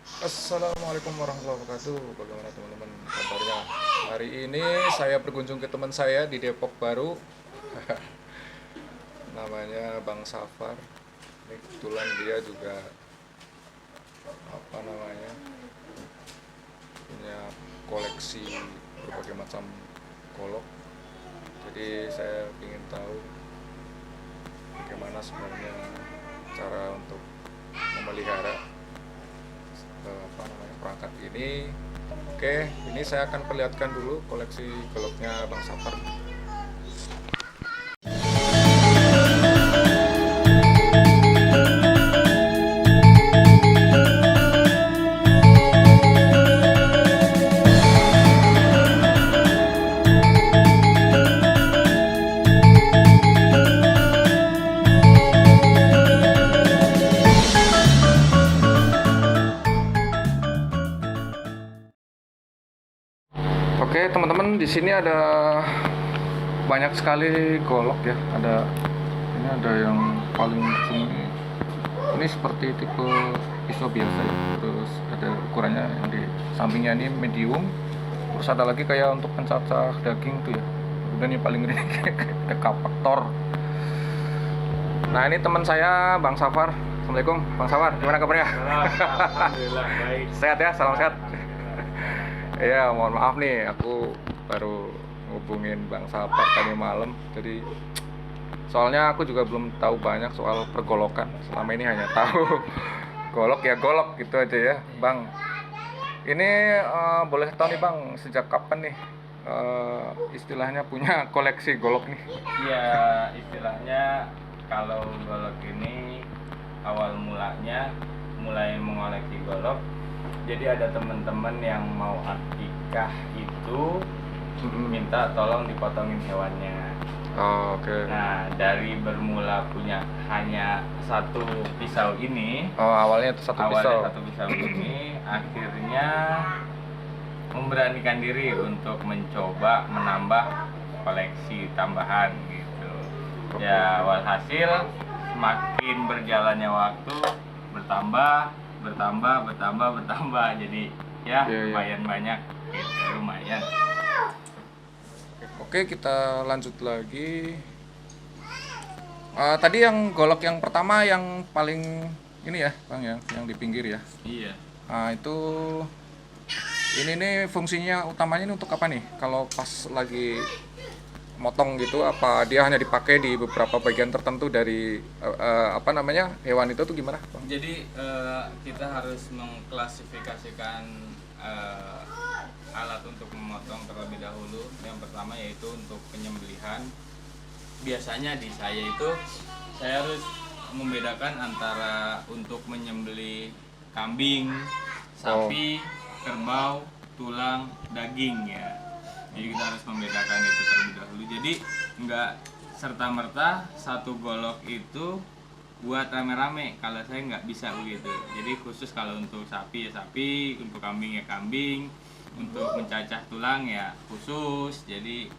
Assalamualaikum warahmatullahi wabarakatuh. Bagaimana teman-teman kabarnya? Hari ini saya berkunjung ke teman saya di Depok Baru. Namanya Bang Safar. Ini kebetulan dia juga apa namanya punya koleksi berbagai macam golok. Jadi saya ingin tahu bagaimana sebenarnya cara untuk memelihara apa namanya perangkat ini. Oke, ini saya akan perlihatkan dulu koleksi goloknya Bang Safar. Oke, teman-teman, di sini ada banyak sekali golok ya. Ini ada yang paling ini. Ini seperti tipe pisau biasa ya. Terus ada ukurannya yang di sampingnya ini medium. Terus ada lagi kayak untuk pencacah daging tuh ya. Udah nih paling gede kayak kapak Thor. Nah, ini teman saya Bang Safar. Assalamualaikum, Bang Safar. Gimana kabarnya? Alhamdulillah baik. Sehat ya, salam sehat. Iya, mohon maaf nih, aku baru ngubungin Bang Safar tadi malam. Jadi soalnya aku juga belum tahu banyak soal pergolokan. Selama ini hanya tahu golok ya golok gitu aja ya, Bang. Ini boleh tahu nih Bang, sejak kapan nih istilahnya punya koleksi golok nih? Iya, istilahnya kalau golok ini awal mulanya mulai mengoleksi golok. Jadi ada teman-teman yang mau akikah itu minta tolong dipotongin hewannya. Oh, oke. Nah, dari bermula punya hanya satu pisau ini, Oh, awalnya itu satu pisau. awalnya satu pisau ini, akhirnya memberanikan diri untuk mencoba menambah koleksi tambahan gitu. Ya, walhasil semakin berjalannya waktu bertambah, jadi ya Iya, iya. lumayan banyak gitu, lumayan. Oke, kita lanjut lagi. Tadi yang golok yang pertama yang paling ini ya, Bang ya, yang di pinggir ya. Iya. Itu ini nih fungsinya utamanya ini untuk apa nih? Kalau pas lagi motong gitu, apa dia hanya dipakai di beberapa bagian tertentu dari apa namanya hewan itu tuh gimana, Bang? Jadi kita harus mengklasifikasikan alat untuk memotong terlebih dahulu. Yang pertama yaitu untuk penyembelihan. Biasanya di saya itu saya harus membedakan antara untuk menyembelih kambing, sapi, kerbau, tulang, daging ya. Jadi kita harus membedakan itu terlebih dahulu. Jadi nggak serta-merta satu golok itu buat rame-rame. Kalau saya nggak bisa begitu. Jadi khusus kalau untuk sapi ya sapi, untuk kambing ya kambing, untuk mencacah tulang ya khusus. Jadi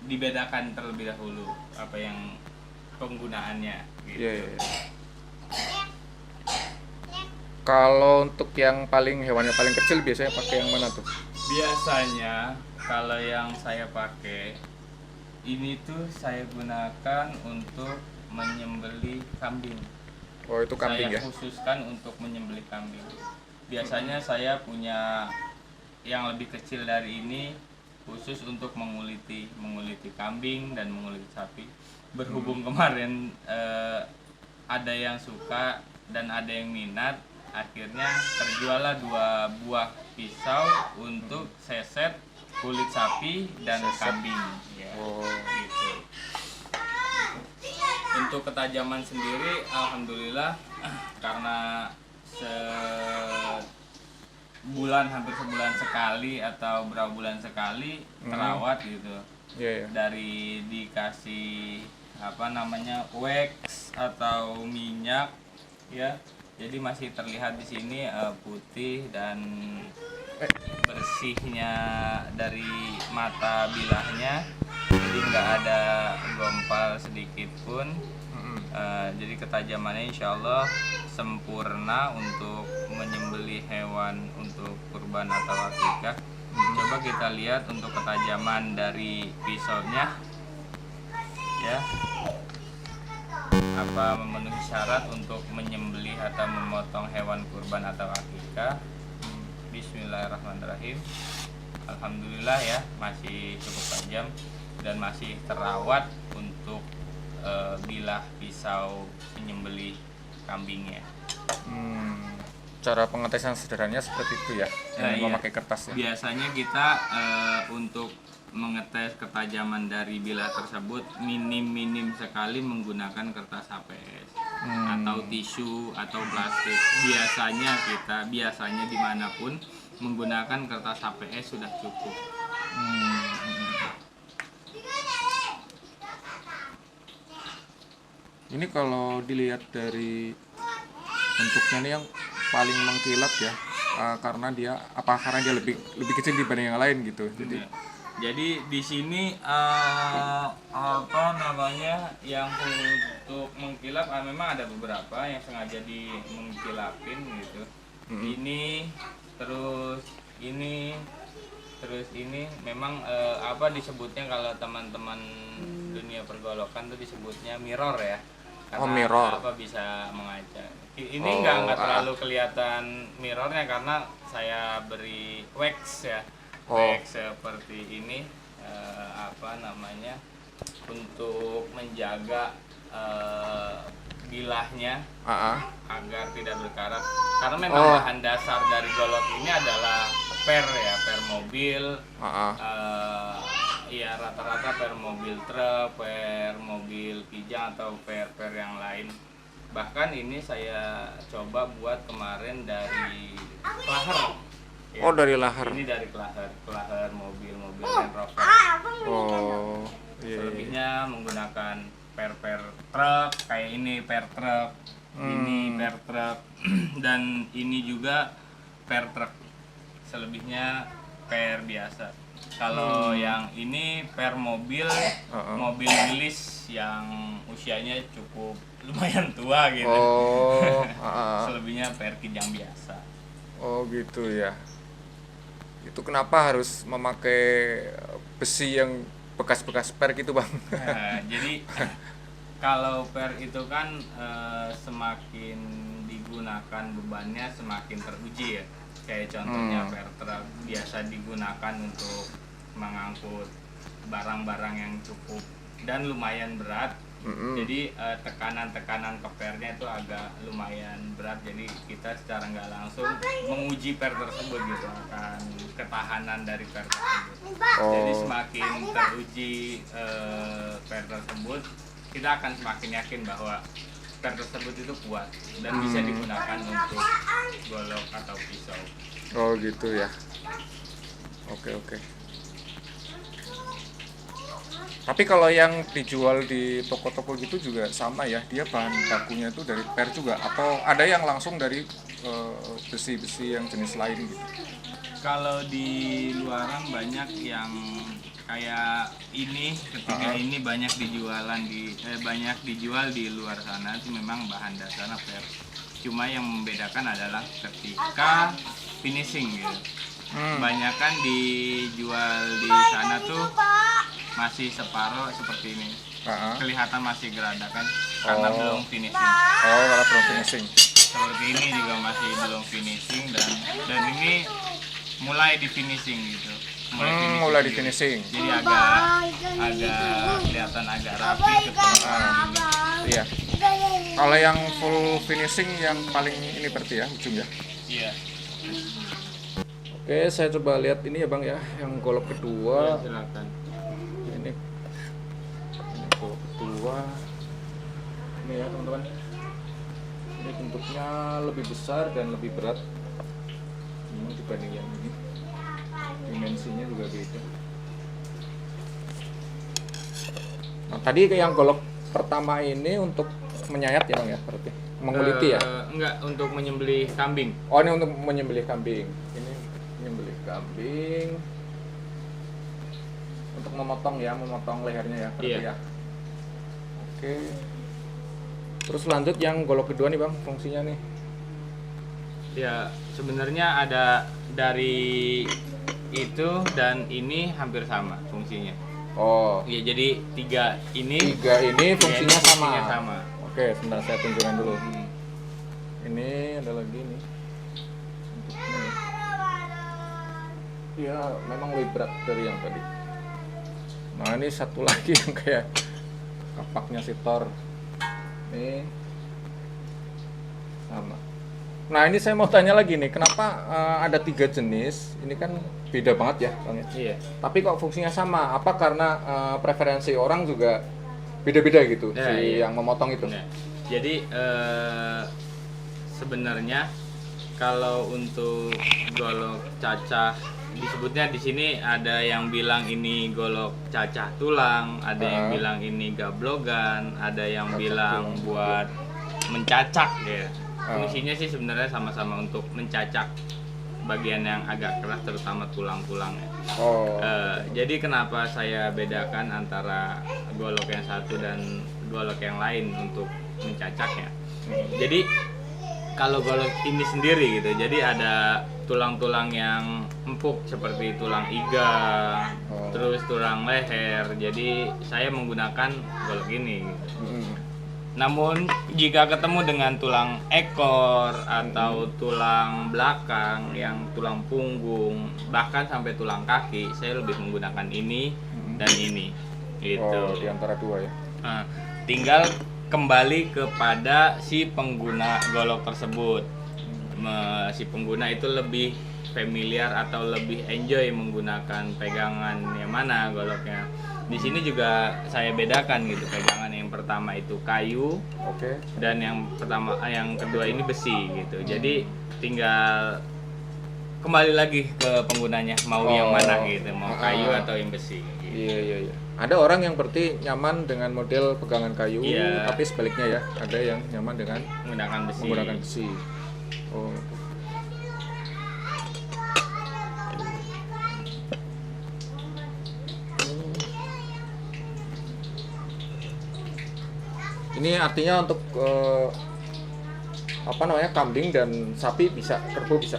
dibedakan terlebih dahulu apa yang penggunaannya gitu. Iya, iya, iya. Kalau untuk yang hewannya paling kecil biasanya pakai yang mana tuh? Biasanya kalau yang saya pakai ini tuh saya gunakan untuk menyembelih kambing. Oh, itu kambing ya? Saya khususkan untuk menyembelih kambing. Biasanya saya punya yang lebih kecil dari ini khusus untuk menguliti kambing dan menguliti sapi. Berhubung kemarin ada yang suka dan ada yang minat, akhirnya terjuallah 2 buah pisau untuk seset kulit sapi dan kambing ya. Oh. Gitu. Untuk ketajaman sendiri alhamdulillah karena hampir sebulan sekali atau berapa bulan sekali terawat gitu. Iya, iya. Dari dikasih wax atau minyak ya. Jadi masih terlihat di sini putih dan bersihnya dari mata bilahnya. Jadi nggak ada gompal sedikit pun. Jadi ketajamannya insya Allah sempurna untuk menyembelih hewan hewan untuk kurban atau akikah. Coba kita lihat untuk ketajaman dari pisaunya ya, apa memenuhi syarat untuk menyembelih atau memotong hewan kurban atau akikah. Bismillahirrahmanirrahim. Alhamdulillah ya, masih cukup tajam dan masih terawat untuk bilah pisau menyembelih kambingnya. Cara pengetesan sederhananya seperti itu ya, Iya. memakai kertas ya. Biasanya kita untuk mengetes ketajaman dari bilah tersebut minim sekali menggunakan kertas HPS atau tisu atau plastik. Biasanya dimanapun menggunakan kertas HPS sudah cukup. Ini kalau dilihat dari bentuknya nih yang paling mengkilat ya, karena dia lebih kecil dibanding yang lain gitu. Jadi di sini yang untuk mengkilap memang ada beberapa yang sengaja mengkilapin gitu. Ini terus ini memang disebutnya kalau teman-teman dunia pergolokan tuh disebutnya mirror ya. Karena mirror. Bisa mengaca. Ini nggak terlalu kelihatan mirrornya karena saya beri wax ya. Wax seperti ini untuk menjaga bilahnya agar tidak berkarat. Karena memang bahan dasar dari golok ini adalah per mobil. Ya rata-rata per mobil truk, per mobil kijang atau per yang lain. Bahkan ini saya coba buat kemarin dari klaher. Ya, dari lahar. Ini dari klaher mobil Land Rover. Selebihnya menggunakan per truk, kayak ini per truk, ini per truk, dan ini juga per truk. Selebihnya per biasa. Kalau yang ini per mobil wilis yang usianya cukup lumayan tua gitu. Selebihnya per kijang biasa. Oh gitu ya. Itu kenapa harus memakai besi yang bekas-bekas per gitu bang? Jadi kalau per itu kan semakin digunakan bebannya semakin teruji ya. Kayak contohnya per truk biasa digunakan untuk mengangkut barang-barang yang cukup dan lumayan berat. Jadi tekanan ke pernya itu agak lumayan berat. Jadi kita secara nggak langsung menguji per tersebut gitu, akan ketahanan dari per tersebut. Jadi semakin teruji per tersebut, kita akan semakin yakin bahwa per tersebut itu kuat dan bisa digunakan untuk golok atau pisau. Oh gitu ya. Oke. Tapi kalau yang dijual di toko-toko gitu juga sama ya, dia bahan bakunya itu dari per juga atau ada yang langsung dari besi-besi yang jenis lain gitu? Kalau di luaran banyak yang kayak ini, ketiga ini banyak dijual di luar sana itu memang bahan dasarnya per. Cuma yang membedakan adalah ketika finishing gitu. Banyakan dijual di sana tuh masih separuh seperti ini. Kelihatan masih geradakan karena belum finishing. Karena belum finishing. Seperti ini juga masih belum finishing dan ini mulai di finishing gitu. Mulai di finishing. Jadi agak kelihatan agak rapi ketika Iya. Kalau yang full finishing yang paling ini berarti ya ujung ya. Iya. Oke, saya coba lihat ini ya bang ya, yang golok kedua. Ya, silakan. Ini golok kedua. Ini ya teman-teman. Ini bentuknya lebih besar dan lebih berat ini dibanding yang ini. Dimensinya juga beda. Nah, tadi yang golok pertama ini untuk menyayat ya bang ya, berarti menguliti ya? Enggak, untuk menyembelih kambing. Oh ini untuk menyembelih kambing. Ini menyembelih kambing untuk memotong lehernya ya, berarti ya. Oke. Terus lanjut yang golok kedua nih bang, fungsinya nih. Ya, sebenarnya ada dari itu dan ini hampir sama fungsinya. Oh, Ya, jadi tiga ini fungsinya sama. sama. Oke, sebentar saya tunjukkan dulu. Hmm. Ini ada lagi nih. Untuk ini. Ya, memang lebih berat dari yang tadi. Nah, ini satu lagi yang kayak kapaknya si Thor. Ini sama. Nah, ini saya mau tanya lagi nih, kenapa ada 3 jenis? Ini kan beda banget ya, Bang ya? Iya. Tapi kok fungsinya sama? Apa karena preferensi orang juga beda-beda gitu, Ya, si iya. yang memotong itu? Nah, jadi sebenarnya kalau untuk golok cacah disebutnya di sini ada yang bilang ini golok cacah tulang, ada yang bilang ini gablogan, ada yang Cacah bilang tulang. buat mencacak ya. Fungsinya sih sebenarnya sama-sama untuk mencacak bagian yang agak keras terutama tulang-tulangnya. Oh, Jadi kenapa saya bedakan antara golok yang satu dan golok yang lain untuk mencacaknya? Jadi kalau golok ini sendiri gitu, jadi ada tulang-tulang yang empuk seperti tulang iga, terus tulang leher. Jadi saya menggunakan golok ini. Gitu. Namun jika ketemu dengan tulang ekor atau tulang belakang, yang tulang punggung, bahkan sampai tulang kaki, saya lebih menggunakan ini dan ini. Gitu. Oh, di antara dua ya. Nah, tinggal kembali kepada si pengguna golok tersebut. Si pengguna itu lebih familiar atau lebih enjoy menggunakan pegangan yang mana goloknya. Di sini juga saya bedakan gitu, pegangan yang pertama itu kayu, Oke. dan yang kedua ini besi gitu. Jadi tinggal kembali lagi ke penggunanya mau yang mana gitu, mau kayu atau yang besi. Gitu. Iya. Ada orang yang berarti nyaman dengan model pegangan kayu, Iya. tapi sebaliknya ya, ada yang nyaman dengan Menggunakan besi. menggunakan besi. Oh. Ini artinya untuk apa namanya, kambing dan sapi bisa, kerbau bisa.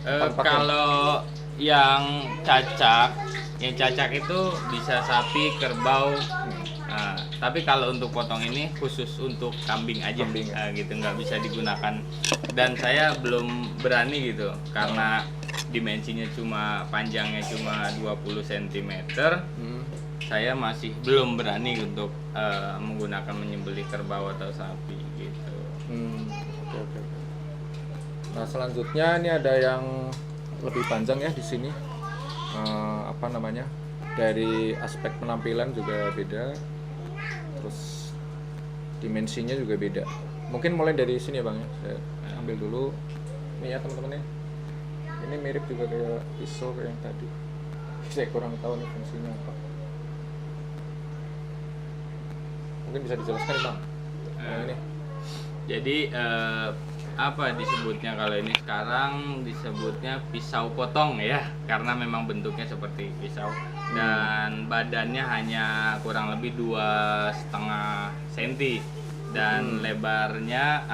Tampaknya. Kalau yang cacak itu bisa sapi, kerbau. Nah, tapi kalau untuk potong ini khusus untuk kambing aja, Kambing, ya? gitu, nggak bisa digunakan. Dan saya belum berani gitu, karena dimensinya panjangnya cuma 20 cm. Saya masih belum berani untuk menggunakan menyembelih kerbau atau sapi gitu. Oke. Nah, selanjutnya ini ada yang lebih panjang ya di sini. Apa namanya? Dari aspek penampilan juga beda. Terus dimensinya juga beda. Mungkin mulai dari sini ya, Bang ya. Saya ambil dulu. Ini ya teman-teman ya. Ini mirip juga kayak pisau kayak yang tadi. Saya kurang tahu nih fungsinya apa. Mungkin bisa dijelaskan, Bang. Yang ini. Jadi apa disebutnya kalau ini sekarang disebutnya pisau potong ya, karena memang bentuknya seperti pisau dan badannya hanya kurang lebih 2,5 cm dan lebarnya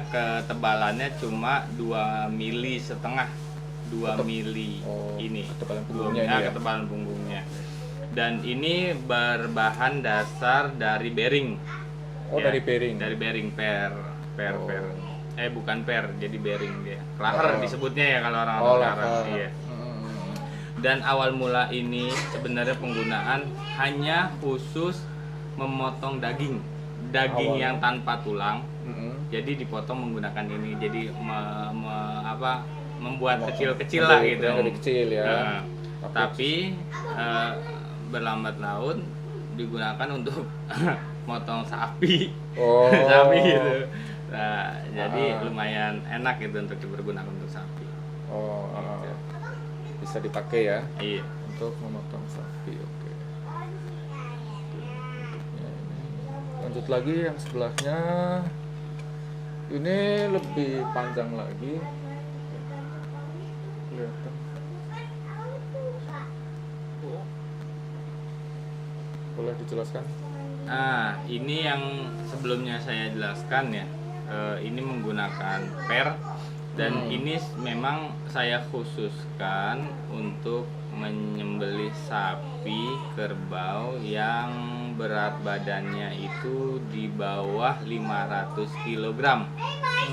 ketebalannya cuma 2,5 mili, 2 mili ini. Ketebalan punggungnya ini ya. Ketebalan punggungnya. Dan ini berbahan dasar dari bearing. Oh, Ya, dari bearing. Dari bearing per. Bukan per, jadi bearing dia. Klaher disebutnya ya kalau orang-orang sekarang. Iya. Dan awal mula ini sebenarnya penggunaan hanya khusus memotong daging yang tanpa tulang. Jadi dipotong menggunakan ini. Jadi membuat kecil-kecil lah gitu. Lebih kecil ya. Nah, tapi berlambat laun digunakan untuk motong sapi. Sapi gitu. Nah, jadi lumayan enak gitu untuk dipergunakan untuk sapi. Bisa dipakai ya. Iya. Untuk memotong sapi. Oke. Lanjut lagi yang sebelahnya. Ini lebih panjang lagi. Kelihatan. Boleh dijelaskan? Ini yang sebelumnya saya jelaskan ya. Ini menggunakan per Dan ini memang saya khususkan untuk menyembelih sapi kerbau yang berat badannya itu di bawah 500 kg.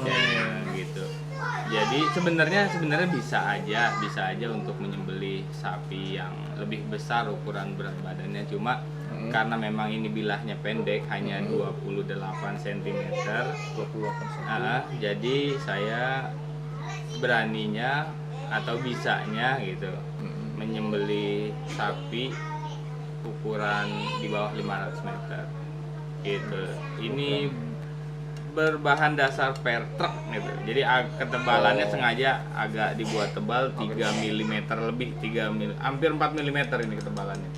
Ya, gitu. Jadi sebenarnya bisa aja untuk menyembelih sapi yang lebih besar ukuran berat badannya, cuma karena memang ini bilahnya pendek, hanya 28 cm. 28 cm. Jadi saya beraninya atau bisanya gitu menyembelih sapi ukuran di bawah 500 meter gitu. Ini berbahan dasar per truk gitu. Jadi ketebalannya sengaja agak dibuat tebal 3 mm lebih, hampir 4 mm ini ketebalannya.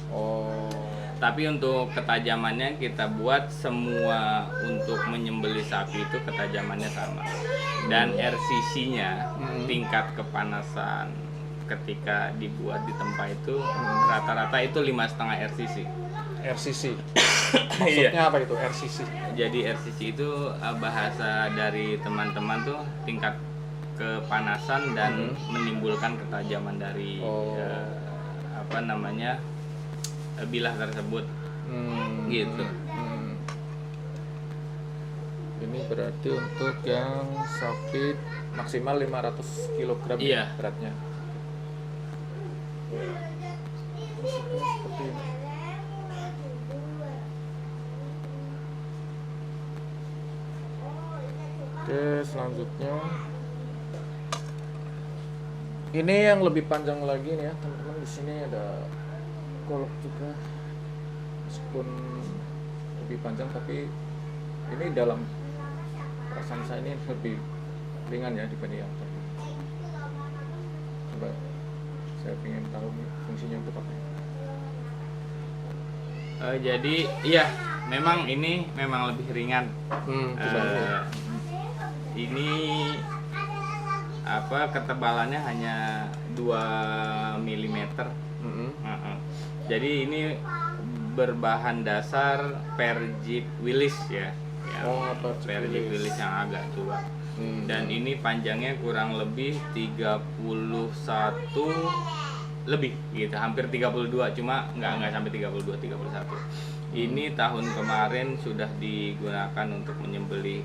Tapi untuk ketajamannya kita buat semua untuk menyembelih sapi itu ketajamannya sama. Dan RCC-nya, tingkat kepanasan ketika dibuat di tempat itu rata-rata itu 5,5 RCC. RCC. Maksudnya apa itu RCC? Jadi RCC itu bahasa dari teman-teman tuh tingkat kepanasan dan menimbulkan ketajaman dari bilah tersebut. Gitu. Ini berarti untuk yang sapi maksimal 500 kg beratnya. Seperti ini. Oke, selanjutnya ini yang lebih panjang lagi nih ya teman-teman. Di sini ada golok juga, meskipun lebih panjang tapi ini dalam perasaan saya ini lebih ringan ya dibanding yang tadi. Coba saya ingin tahu nih fungsinya untuk apa. Jadi iya, memang ini memang lebih ringan. Ini ketebalannya hanya 2 mm. Jadi ini berbahan dasar Perjeep Willys ya. Perjeep Willys yang agak tua. Dan ini panjangnya kurang lebih 31 lebih gitu, hampir 32, cuma nggak sampai 32, 31. Ini tahun kemarin sudah digunakan untuk menyembelih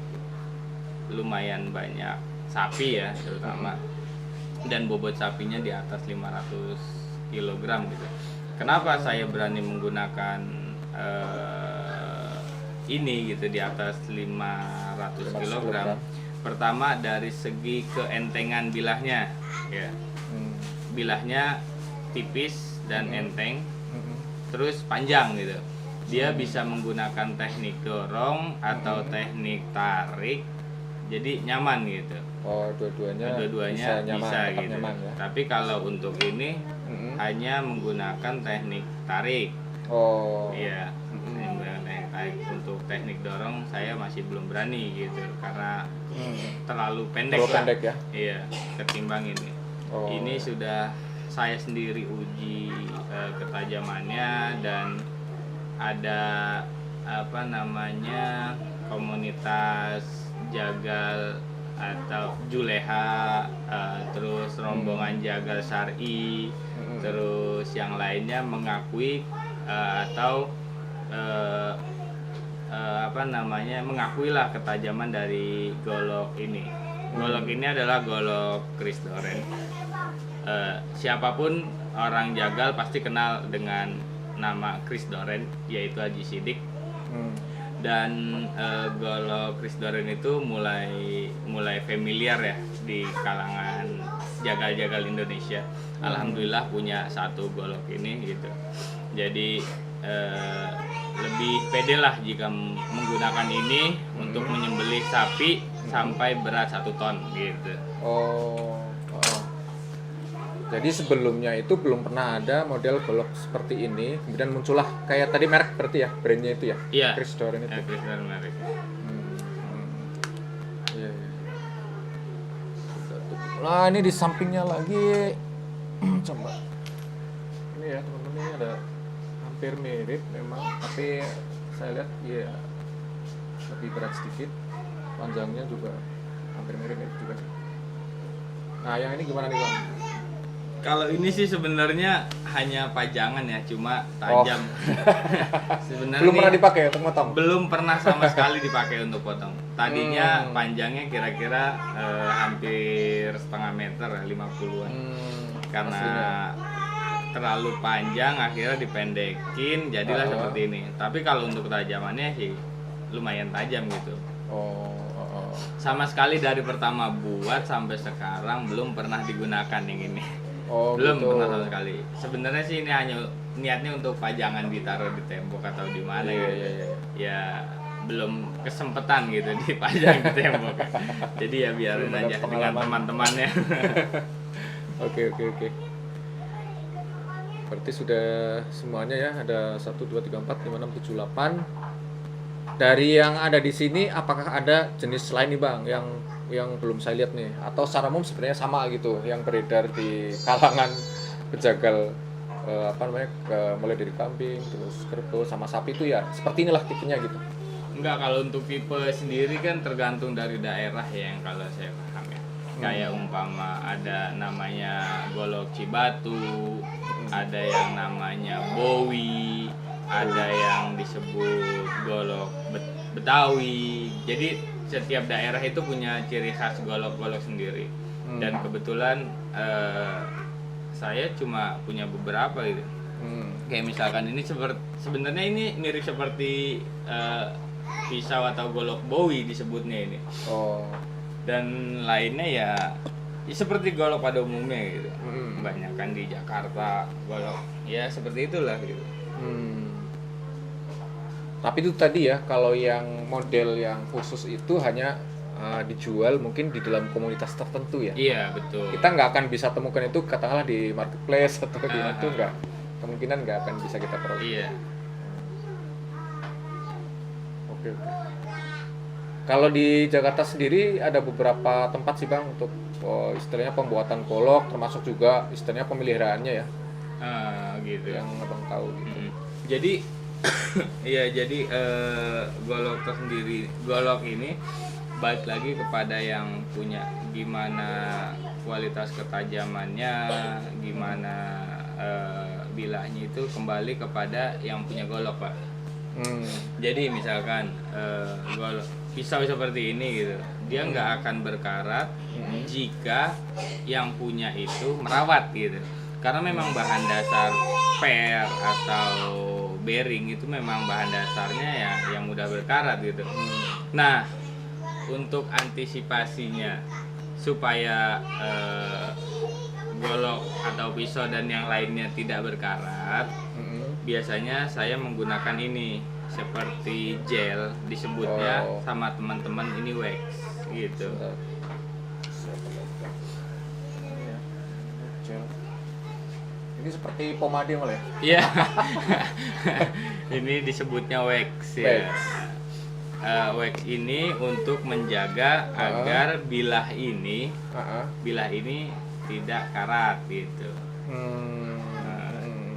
lumayan banyak sapi ya terutama, dan bobot sapinya di atas 500 kg gitu. Kenapa saya berani menggunakan ini gitu di atas 500 kg? Pertama dari segi keentengan bilahnya ya. Bilahnya tipis dan enteng, terus panjang gitu. Dia bisa menggunakan teknik dorong atau teknik tarik, jadi nyaman gitu. Dua-duanya bisa gitu. Nyaman, ya? Tapi kalau untuk ini hanya menggunakan teknik tarik. Iya. Untuk teknik dorong saya masih belum berani gitu karena terlalu pendek ya? Iya, ketimbang ini. Ini sudah saya sendiri uji ketajamannya, dan ada komunitas jagal atau juleha, terus rombongan jagal syar'i, terus yang lainnya mengakui mengakuilah ketajaman dari golok ini. Golok ini adalah golok Chris Doren. Siapapun orang jagal pasti kenal dengan nama Chris Doren, yaitu Haji Sidik. Dan golok Chris Doren itu mulai familiar ya di kalangan jagal-jagal Indonesia. Alhamdulillah punya satu golok ini gitu. Jadi lebih pede lah jika menggunakan ini untuk menyembelih sapi sampai berat 1 ton gitu. Jadi sebelumnya itu belum pernah ada model golok seperti ini, kemudian muncullah kayak tadi merek berarti ya, brandnya itu ya? Iya. Chris Doren itu. Chris Doren merek. Iya. Nah ini di sampingnya lagi, coba. Ini ya teman-teman, ini ada hampir mirip memang, tapi saya lihat ya lebih berat sedikit, panjangnya juga hampir mirip juga. Nah, yang ini gimana nih, Bang? Kalau ini sih sebenarnya hanya pajangan ya, cuma tajam. Sebenarnya Belum ini pernah dipakai untuk motong. belum pernah sama sekali dipakai untuk potong. Tadinya panjangnya kira-kira hampir setengah meter, 50-an. Karena aslinya. terlalu panjang akhirnya dipendekin, jadilah seperti ini. Tapi kalau untuk ketajamannya sih lumayan tajam gitu. Sama sekali dari pertama buat sampai sekarang belum pernah digunakan yang ini. Belum Gitu. pernah sama sekali. Sebenarnya sih ini hanya niatnya untuk pajangan ditaruh di tembok atau di mana Iya, gitu. iya. Ya belum kesempatan gitu dipajang di tembok. Jadi ya biarin Belum ada aja dengan pengalaman. teman-temannya. Oke. Berarti sudah semuanya ya, ada 1 2 3 4 5 6 7 8. Dari yang ada di sini apakah ada jenis lain nih, Bang, yang belum saya lihat nih, atau secara umum sebenarnya sama gitu yang beredar di kalangan pejagal mulai dari kambing terus kerbau sama sapi itu ya seperti inilah tipenya gitu. Enggak, kalau untuk tipe sendiri kan tergantung dari daerah ya, yang kalau saya paham ya. Kayak umpama ada namanya golok Cibatu, ada yang namanya Bowi, ada yang disebut golok Betawi. Jadi setiap daerah itu punya ciri khas golok-golok sendiri. Dan kebetulan saya cuma punya beberapa gitu. Kayak misalkan ini sebenarnya ini mirip seperti pisau atau golok Bowie disebutnya ini. Dan lainnya ya seperti golok pada umumnya gitu. Kebanyakan di Jakarta golok ya seperti itulah gitu. Tapi itu tadi ya, kalau yang model yang khusus itu hanya dijual mungkin di dalam komunitas tertentu ya. Iya betul. Kita nggak akan bisa temukan itu katakanlah di marketplace atau di mana itu nggak, kemungkinan nggak akan bisa kita peroleh. Iya. Oke. Kalau di Jakarta sendiri ada beberapa tempat sih, Bang, untuk istilahnya pembuatan golok, termasuk juga istilahnya pemeliharaannya ya, Gitu. yang Abang tahu gitu. Jadi iya, jadi golok tersendiri, golok ini balik lagi kepada yang punya, gimana kualitas ketajamannya, gimana bilahnya, itu kembali kepada yang punya golok, Pak. Jadi misalkan golok pisau seperti ini gitu, dia nggak akan berkarat jika yang punya itu merawat gitu. Karena memang bahan dasar per atau bearing itu memang bahan dasarnya ya yang mudah berkarat gitu. Nah, untuk antisipasinya supaya golok atau pisau dan yang lainnya tidak berkarat, biasanya saya menggunakan ini seperti gel, disebutnya sama teman-teman ini wax gitu. Ini seperti pomade malah ya? Iya. Ini disebutnya wax ya. Wax ini untuk menjaga agar bilah ini tidak karat gitu.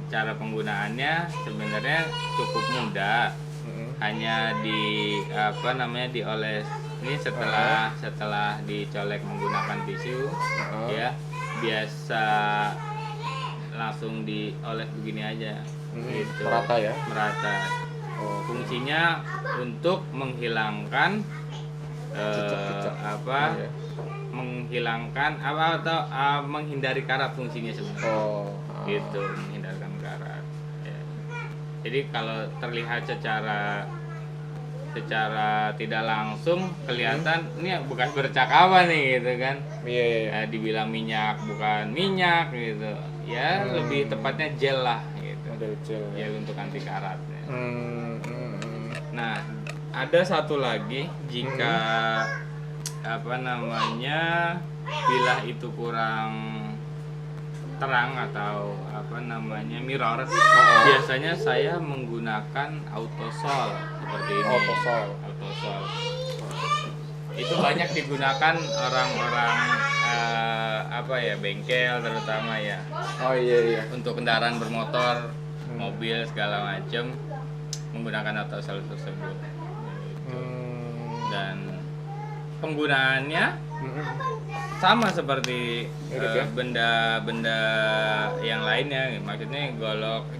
Cara penggunaannya sebenarnya cukup mudah. Hanya dioles ini setelah dicolek menggunakan tisu ya, biasa langsung dioles begini aja gitu. Merata ya? Merata. Fungsinya untuk menghilangkan menghilangkan atau menghindari karat fungsinya sebenarnya. Gitu, menghindarkan karat ya. Jadi kalau terlihat secara tidak langsung kelihatan ini bekas bercak apa nih gitu kan. Dibilang minyak bukan minyak gitu ya, lebih tepatnya gel lah gitu. Gel ya, untuk anti karat ya. Nah, ada satu lagi, jika bilah itu kurang terang atau mirror, biasanya saya menggunakan autosol seperti ini. Autosol itu banyak digunakan orang-orang bengkel terutama ya. Iya. Untuk kendaraan bermotor, mobil segala macam menggunakan autosol tersebut. Dan penggunaannya sama seperti Mirip ya? benda-benda yang lainnya. Maksudnya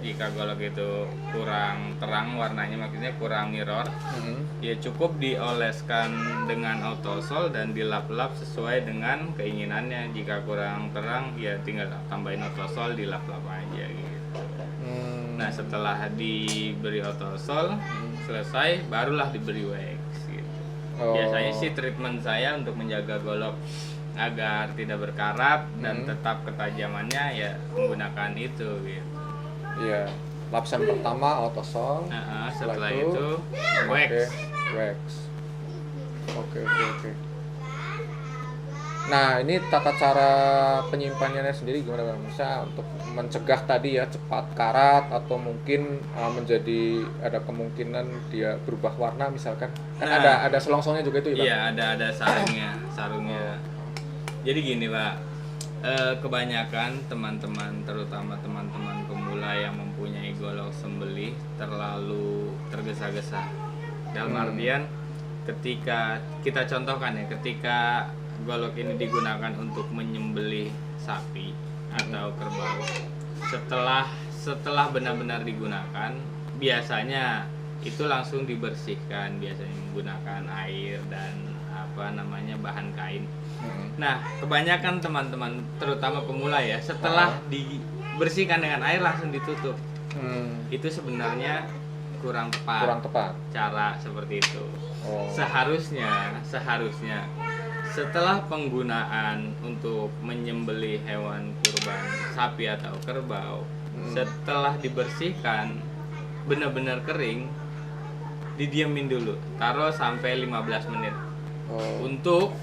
jika golok itu kurang terang warnanya, maksudnya kurang mirror, ya cukup dioleskan dengan autosol dan dilap-lap sesuai dengan keinginannya. Jika kurang terang ya tinggal tambahin autosol, dilap-lap aja gitu. Nah setelah diberi autosol selesai, barulah diberi wax gitu. Biasanya sih treatment saya untuk menjaga golok agar tidak berkarat dan tetap ketajamannya ya menggunakan itu gitu. Iya. Lapisan pertama autosol. Setelah itu wax. Wax. Oke. Nah, ini tata cara penyimpanannya sendiri gimana Bang? Bisa untuk mencegah tadi ya cepat karat atau mungkin menjadi ada kemungkinan dia berubah warna misalkan. Kan ada selongsongnya juga itu ya, Bang? Iya, ada sarungnya. Jadi gini, Pak. Kebanyakan teman-teman, terutama teman-teman pemula yang mempunyai golok sembelih terlalu tergesa-gesa. Dalam artian ketika kita contohkan ya, ketika golok ini digunakan untuk menyembelih sapi atau kerbau, setelah benar-benar digunakan biasanya itu langsung dibersihkan, biasanya menggunakan air dan bahan kain. Nah kebanyakan teman-teman terutama pemula ya, setelah dibersihkan dengan air langsung ditutup. Itu sebenarnya kurang tepat cara seperti itu. Seharusnya setelah penggunaan untuk menyembelih hewan kurban sapi atau kerbau, setelah dibersihkan benar-benar kering, didiamin dulu, taruh sampai 15 menit. Untuk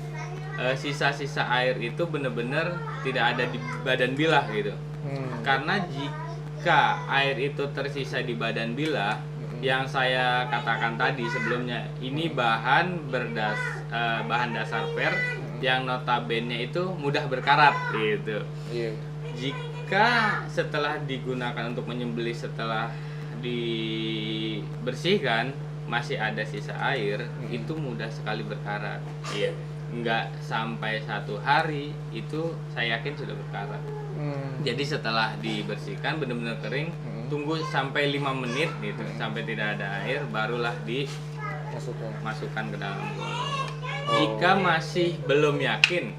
sisa-sisa air itu benar-benar tidak ada di badan bilah gitu. Karena jika air itu tersisa di badan bilah, yang saya katakan tadi sebelumnya, ini bahan dasar per yang notabene itu mudah berkarat gitu. Jika setelah digunakan untuk menyembelih, setelah dibersihkan masih ada sisa air, itu mudah sekali berkarat. Nggak sampai 1 hari itu saya yakin sudah berkarat. Jadi setelah dibersihkan benar-benar kering, tunggu sampai 5 menit gitu, sampai tidak ada air, barulah dimasukkan ke dalam golok. Jika masih belum yakin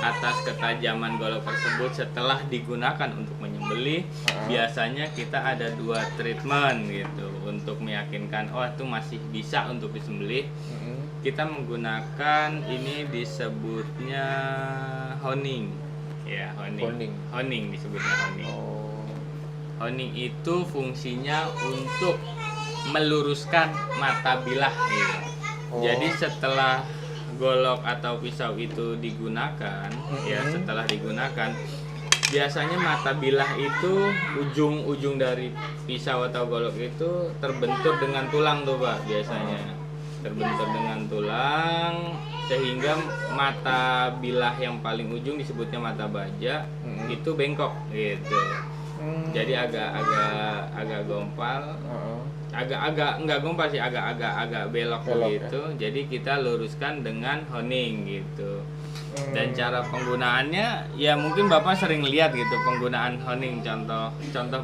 atas ketajaman golok tersebut setelah digunakan untuk menyembelih, biasanya kita ada 2 treatment gitu untuk meyakinkan itu masih bisa untuk disembelih. Kita menggunakan ini disebutnya honing. Ya, honing disebutnya honing. Honing itu fungsinya untuk meluruskan mata bilah gitu. Jadi setelah golok atau pisau itu digunakan, setelah digunakan biasanya mata bilah itu ujung-ujung dari pisau atau golok itu terbentur dengan tulang tuh Pak, biasanya terbentur dengan tulang, sehingga mata bilah yang paling ujung disebutnya mata baja itu bengkok gitu. Jadi agak gompal, agak nggak gompal sih, agak belok gitu. Ya? Jadi kita luruskan dengan honing gitu. Dan cara penggunaannya ya mungkin Bapak sering lihat gitu penggunaan honing, contoh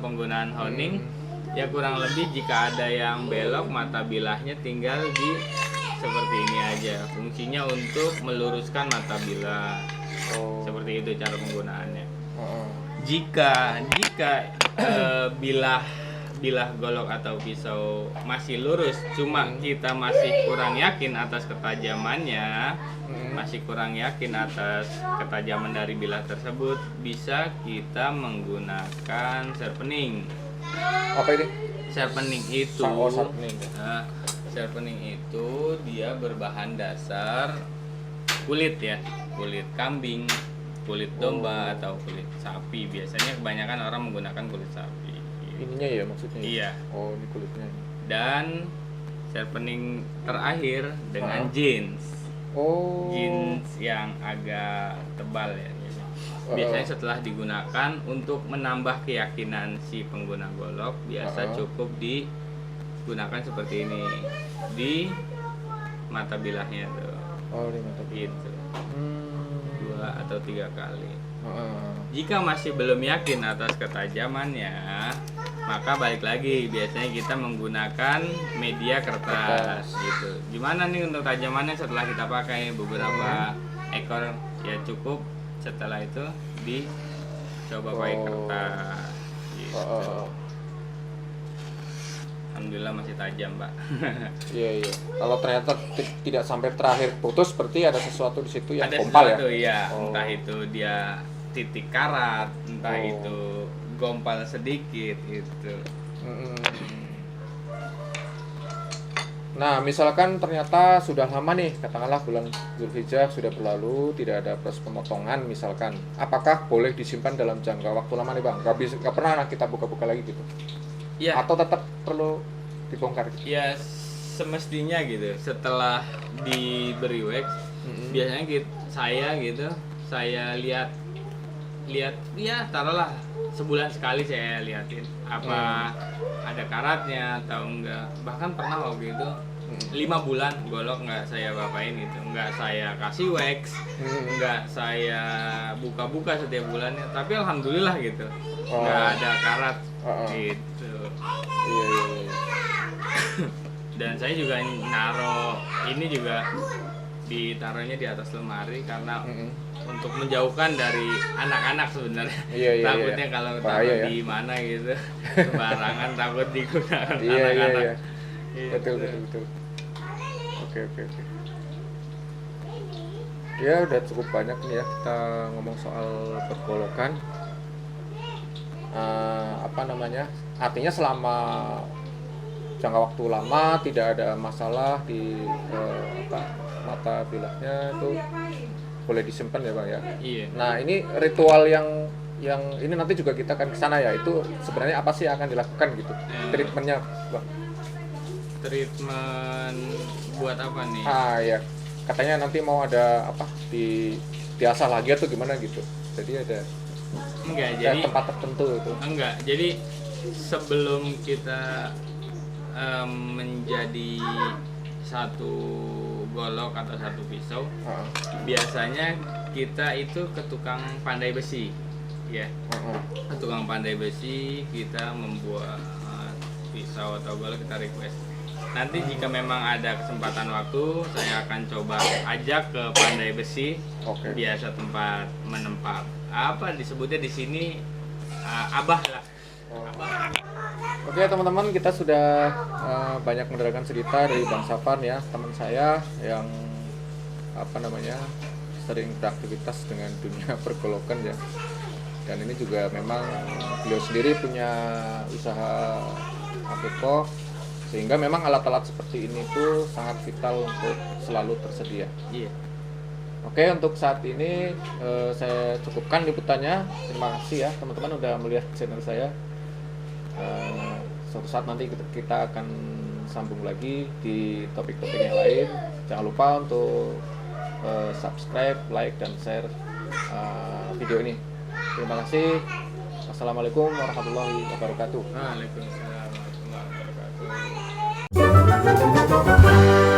penggunaan honing. Ya kurang lebih jika ada yang belok, mata bilahnya tinggal di seperti ini aja. Fungsinya untuk meluruskan mata bilah. Seperti itu cara penggunaannya. Jika bilah golok atau pisau masih lurus, cuma kita masih kurang yakin atas ketajamannya, masih kurang yakin atas ketajaman dari bilah tersebut, bisa kita menggunakan sharpening. Apa ini? Sharpening itu, sharpening itu dia berbahan dasar kulit ya, kulit kambing, kulit domba atau kulit sapi. Biasanya kebanyakan orang menggunakan kulit sapi. Ininya ya maksudnya? Iya. Ini kulitnya. Dan sharpening terakhir dengan jeans. Jeans yang agak tebal ya. Biasanya setelah digunakan untuk menambah keyakinan si pengguna golok, biasa cukup digunakan seperti ini di mata bilahnya tuh. Di mata bilah. Gitu. atau 3 kali. Heeh. Jika masih belum yakin atas ketajamannya, maka balik lagi, biasanya kita menggunakan media kertas gitu. Gimana nih untuk tajamannya setelah kita pakai beberapa ekor, ya cukup setelah itu dicoba pakai kertas gitu. Alhamdulillah masih tajam, Pak. Iya. Kalau ternyata tidak sampai terakhir putus, berarti ada sesuatu di situ yang Ada gompal ya. sesuatu ya, entah itu dia titik karat, entah itu gompal sedikit gitu. Nah, misalkan ternyata sudah lama nih, katakanlah bulan Zulhijjah sudah berlalu, tidak ada proses pemotongan misalkan, apakah boleh disimpan dalam jangka waktu lama nih Bang? Gak pernah kita buka-buka lagi gitu? Ya, Atau tetap perlu dibongkar? ya semestinya gitu. Setelah diberi wax, biasanya saya lihat ya taruhlah sebulan sekali saya liatin apa ada karatnya atau enggak. Bahkan pernah waktu itu 5 bulan golok nggak saya bapain gitu, nggak saya kasih wax, nggak saya buka-buka setiap bulannya, tapi alhamdulillah gitu nggak ada karat gitu. Iya. Dan saya juga ini juga ditaruhnya di atas lemari karena untuk menjauhkan dari anak-anak sebenarnya. Iya. Takutnya kalau Bahaya taruh ya. di mana gitu sembarangan takut digunakan Iya. anak-anak. Gitu. Betul. Oke. Ya udah cukup banyak nih ya kita ngomong soal pergolokan. Artinya selama jangka waktu lama tidak ada masalah di mata bilahnya itu boleh disimpan ya Bang ya. Iya. Nah ini ritual yang ini nanti juga kita akan kesana ya, itu sebenarnya apa sih yang akan dilakukan gitu, treatmentnya Bang? Treatment buat apa nih? Ya katanya nanti mau ada apa diasah lagi atau gimana gitu, jadi ada Jadi tempat tertentu itu. Enggak, jadi sebelum kita menjadi satu golok atau satu pisau, biasanya kita itu ke tukang pandai besi, ya. Ke tukang pandai besi kita membuat pisau atau golok, kita request. Nanti jika memang ada kesempatan waktu, saya akan coba ajak ke pandai besi, biasa tempat menempat apa disebutnya di sini abah lah. Oke teman-teman, kita sudah banyak mendengarkan cerita dari Bang Safan ya, teman saya yang sering beraktivitas dengan dunia pergolokan ya. Dan ini juga memang beliau sendiri punya usaha akikoh, sehingga memang alat-alat seperti ini tuh sangat vital untuk selalu tersedia. Iya. Oke, untuk saat ini saya cukupkan liputannya. Terima kasih ya teman-teman udah melihat channel saya. Suatu saat nanti kita akan sambung lagi di topik-topik yang lain. Jangan lupa untuk subscribe, like, dan share video ini. Terima kasih. Wassalamualaikum warahmatullahi wabarakatuh. Waalaikumsalam warahmatullahi wabarakatuh.